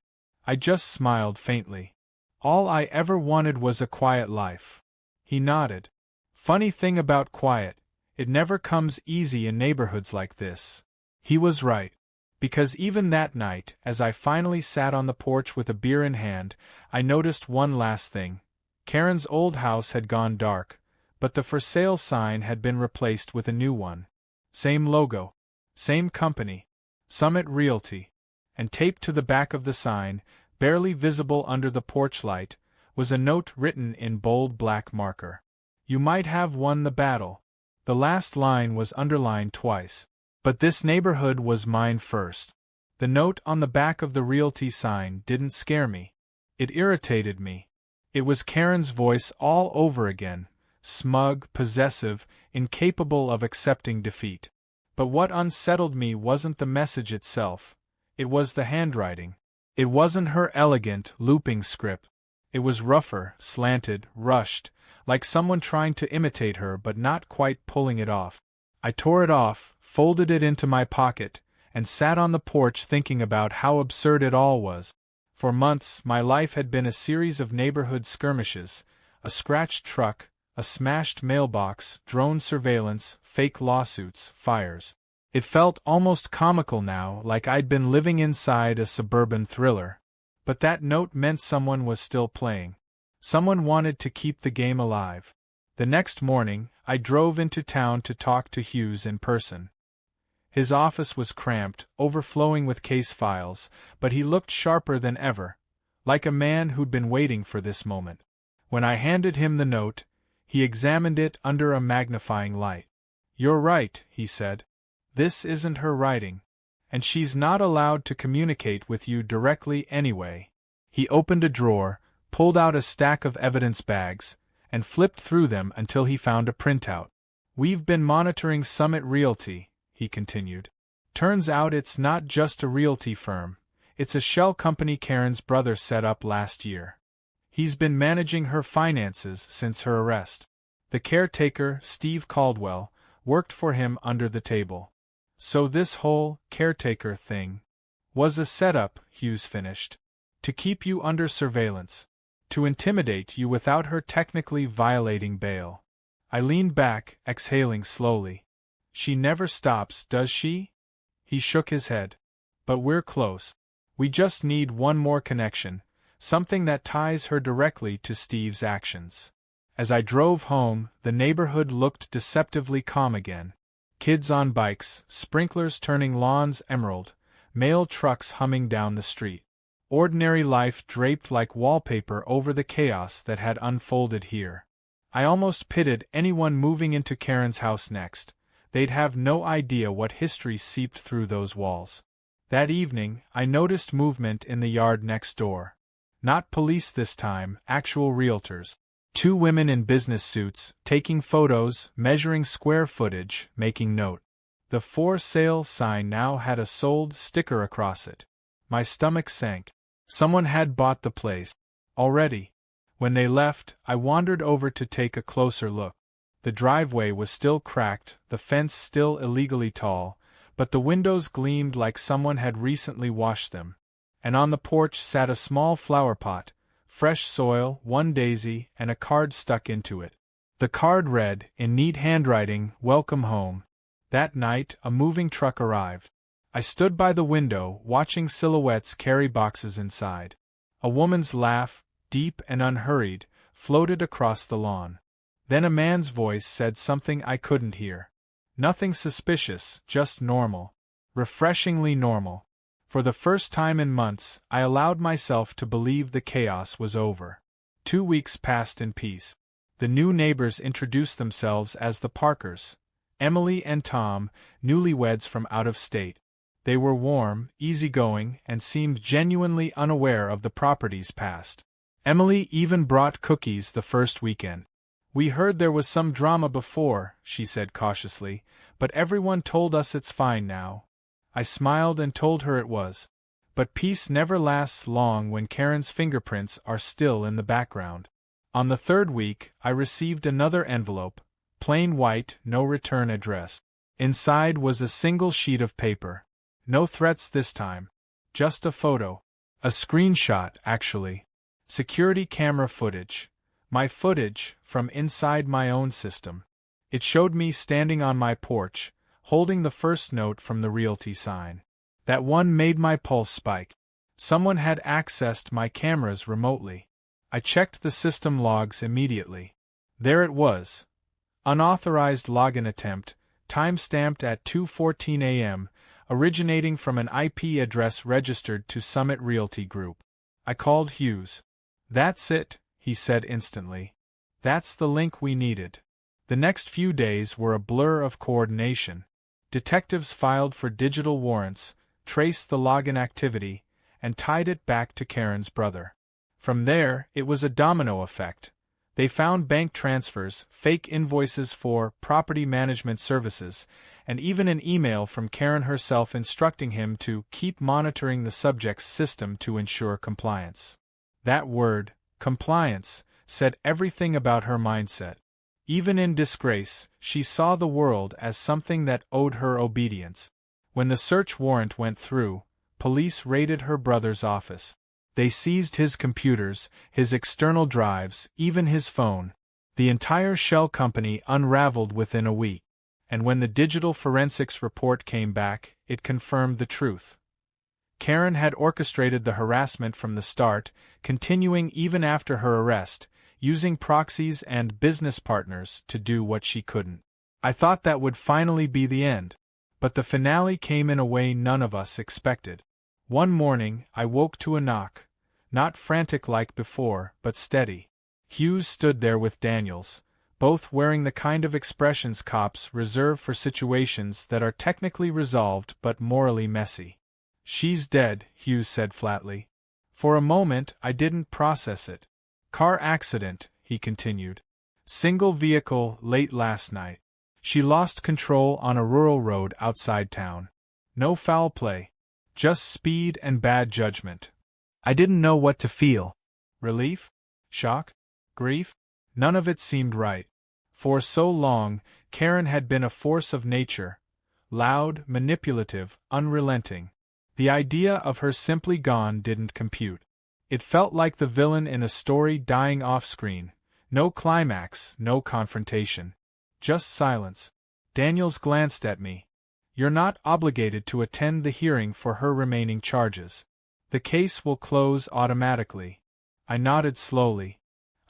Speaker 1: I just smiled faintly. All I ever wanted was a quiet life. He nodded. Funny thing about quiet, it never comes easy in neighborhoods like this. He was right. Because even that night, as I finally sat on the porch with a beer in hand, I noticed one last thing. Karen's old house had gone dark, but the for sale sign had been replaced with a new one. Same logo. Same company. Summit Realty. And taped to the back of the sign, barely visible under the porch light, was a note written in bold black marker. "You might have won the battle." The last line was underlined twice. But this neighborhood was mine first. The note on the back of the realty sign didn't scare me. It irritated me. It was Karen's voice all over again, smug, possessive, incapable of accepting defeat. But what unsettled me wasn't the message itself. It was the handwriting. It wasn't her elegant, looping script. It was rougher, slanted, rushed, like someone trying to imitate her but not quite pulling it off. I tore it off, folded it into my pocket, and sat on the porch thinking about how absurd it all was. For months, my life had been a series of neighborhood skirmishes, a scratched truck, a smashed mailbox, drone surveillance, fake lawsuits, fires. It felt almost comical now, like I'd been living inside a suburban thriller. But that note meant someone was still playing. Someone wanted to keep the game alive. The next morning, I drove into town to talk to Hughes in person. His office was cramped, overflowing with case files, but he looked sharper than ever, like a man who'd been waiting for this moment. When I handed him the note, he examined it under a magnifying light. "You're right," he said. "This isn't her writing. And she's not allowed to communicate with you directly anyway." He opened a drawer, pulled out a stack of evidence bags, and flipped through them until he found a printout. "We've been monitoring Summit Realty," he continued. "Turns out it's not just a realty firm. It's a shell company Karen's brother set up last year. He's been managing her finances since her arrest. The caretaker, Steve Caldwell, worked for him under the table. So this whole caretaker thing was a setup," Hughes finished. "To keep you under surveillance. To intimidate you without her technically violating bail." I leaned back, exhaling slowly. "She never stops, does she?" He shook his head. "But we're close. We just need one more connection, something that ties her directly to Steve's actions." As I drove home, the neighborhood looked deceptively calm again. Kids on bikes, sprinklers turning lawns emerald, mail trucks humming down the street. Ordinary life draped like wallpaper over the chaos that had unfolded here. I almost pitied anyone moving into Karen's house next. They'd have no idea what history seeped through those walls. That evening, I noticed movement in the yard next door. Not police this time, actual realtors. 2 women in business suits, taking photos, measuring square footage, making note. The for sale sign now had a sold sticker across it. My stomach sank. Someone had bought the place. Already. When they left, I wandered over to take a closer look. The driveway was still cracked, the fence still illegally tall, but the windows gleamed like someone had recently washed them. And on the porch sat a small flower pot, fresh soil, 1 daisy, and a card stuck into it. The card read, in neat handwriting, "Welcome home." That night, a moving truck arrived. I stood by the window, watching silhouettes carry boxes inside. A woman's laugh, deep and unhurried, floated across the lawn. Then a man's voice said something I couldn't hear. Nothing suspicious, just normal. Refreshingly normal. For the first time in months, I allowed myself to believe the chaos was over. 2 weeks passed in peace. The new neighbors introduced themselves as the Parkers, Emily and Tom, newlyweds from out of state. They were warm, easygoing, and seemed genuinely unaware of the property's past. Emily even brought cookies the first weekend. "We heard there was some drama before," she said cautiously, "but everyone told us it's fine now." I smiled and told her it was. But peace never lasts long when Karen's fingerprints are still in the background. On the 3rd week, I received another envelope, plain white, no return address. Inside was a single sheet of paper. No threats this time. Just a photo. A screenshot, actually. Security camera footage. My footage, from inside my own system. It showed me standing on my porch, holding the first note from the realty sign. That one made my pulse spike. Someone had accessed my cameras remotely. I checked the system logs immediately. There it was. Unauthorized login attempt, time-stamped at 2:14 a.m., originating from an IP address registered to Summit Realty Group. I called Hughes. "That's it," he said instantly. "That's the link we needed." The next few days were a blur of coordination. Detectives filed for digital warrants, traced the login activity, and tied it back to Karen's brother. From there, it was a domino effect. They found bank transfers, fake invoices for property management services, and even an email from Karen herself instructing him to keep monitoring the subject's system to ensure compliance. That word, compliance, said everything about her mindset. Even in disgrace, she saw the world as something that owed her obedience. When the search warrant went through, police raided her brother's office. They seized his computers, his external drives, even his phone. The entire shell company unraveled within a week. And when the digital forensics report came back, it confirmed the truth. Karen had orchestrated the harassment from the start, continuing even after her arrest, using proxies and business partners to do what she couldn't. I thought that would finally be the end. But the finale came in a way none of us expected. One morning, I woke to a knock. Not frantic like before, but steady. Hughes stood there with Daniels, both wearing the kind of expressions cops reserve for situations that are technically resolved but morally messy. "She's dead," Hughes said flatly. For a moment, I didn't process it. "Car accident," he continued. "Single vehicle, late last night. She lost control on a rural road outside town. No foul play. Just speed and bad judgment." I didn't know what to feel. Relief? Shock? Grief? None of it seemed right. For so long, Karen had been a force of nature. Loud, manipulative, unrelenting. The idea of her simply gone didn't compute. It felt like the villain in a story dying off-screen. No climax, no confrontation. Just silence. Daniels glanced at me. "You're not obligated to attend the hearing for her remaining charges. The case will close automatically." I nodded slowly.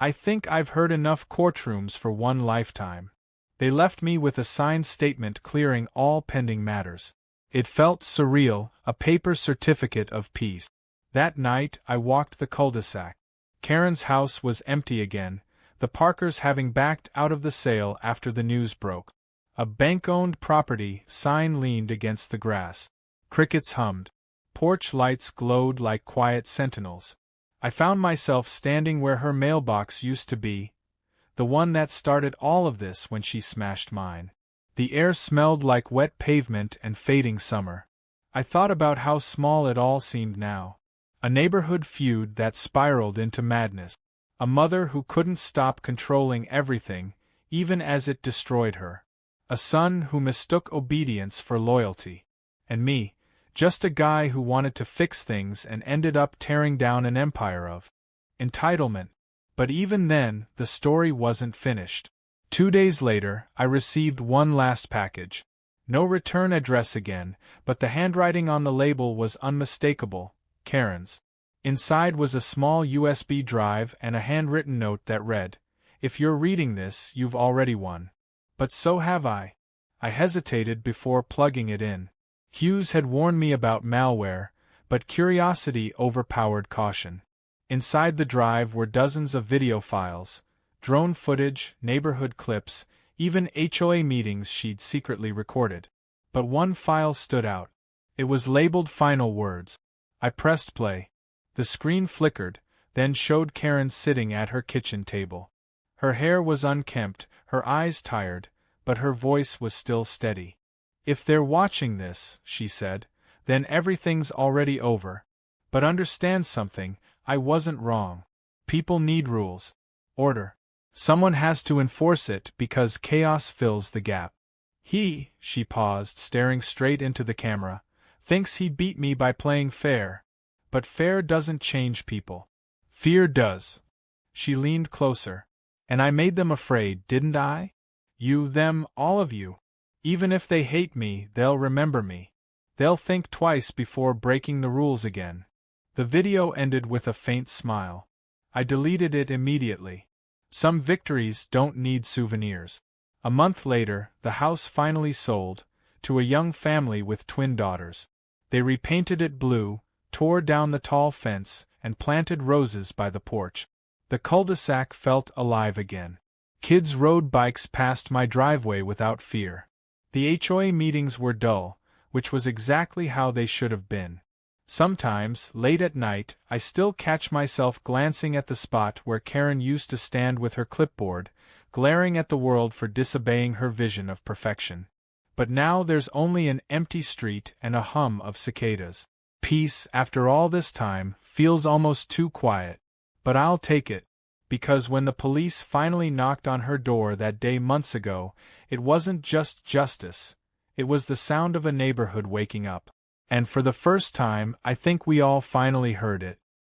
Speaker 1: "I think I've heard enough courtrooms for one lifetime." They left me with a signed statement clearing all pending matters. It felt surreal, a paper certificate of peace. That night, I walked the cul-de-sac. Karen's house was empty again, the Parkers having backed out of the sale after the news broke. A bank-owned property sign leaned against the grass. Crickets hummed. Porch lights glowed like quiet sentinels. I found myself standing where her mailbox used to be, the one that started all of this when she smashed mine. The air smelled like wet pavement and fading summer. I thought about how small it all seemed now. A neighborhood feud that spiraled into madness. A mother who couldn't stop controlling everything, even as it destroyed her. A son who mistook obedience for loyalty. And me, just a guy who wanted to fix things and ended up tearing down an empire of entitlement. But even then, the story wasn't finished. 2 days later, I received one last package. No return address again, but the handwriting on the label was unmistakable, Karen's. Inside was a small USB drive and a handwritten note that read, "If you're reading this, you've already won." But so have I. I hesitated before plugging it in. Hughes had warned me about malware, but curiosity overpowered caution. Inside the drive were dozens of video files, drone footage, neighborhood clips, even HOA meetings she'd secretly recorded. But one file stood out. It was labeled Final Words. I pressed play. The screen flickered, then showed Karen sitting at her kitchen table. Her hair was unkempt, her eyes tired, but her voice was still steady. "If they're watching this," she said, "then everything's already over. But understand something, I wasn't wrong. People need rules. Order. Someone has to enforce it because chaos fills the gap. She paused, staring straight into the camera, thinks he beat me by playing fair. But fair doesn't change people. Fear does." She leaned closer. "And I made them afraid, didn't I? You, them, all of you. Even if they hate me, they'll remember me. They'll think twice before breaking the rules again." The video ended with a faint smile. I deleted it immediately. Some victories don't need souvenirs. A month later, the house finally sold, to a young family with twin daughters. They repainted it blue, tore down the tall fence, and planted roses by the porch. The cul-de-sac felt alive again. Kids rode bikes past my driveway without fear. The HOA meetings were dull, which was exactly how they should have been. Sometimes, late at night, I still catch myself glancing at the spot where Karen used to stand with her clipboard, glaring at the world for disobeying her vision of perfection. But now there's only an empty street and a hum of cicadas. Peace, after all this time, feels almost too quiet. But I'll take it. Because when the police finally knocked on her door that day months ago, it wasn't just justice. It was the sound of a neighborhood waking up. And for the first time, I think we all finally heard it.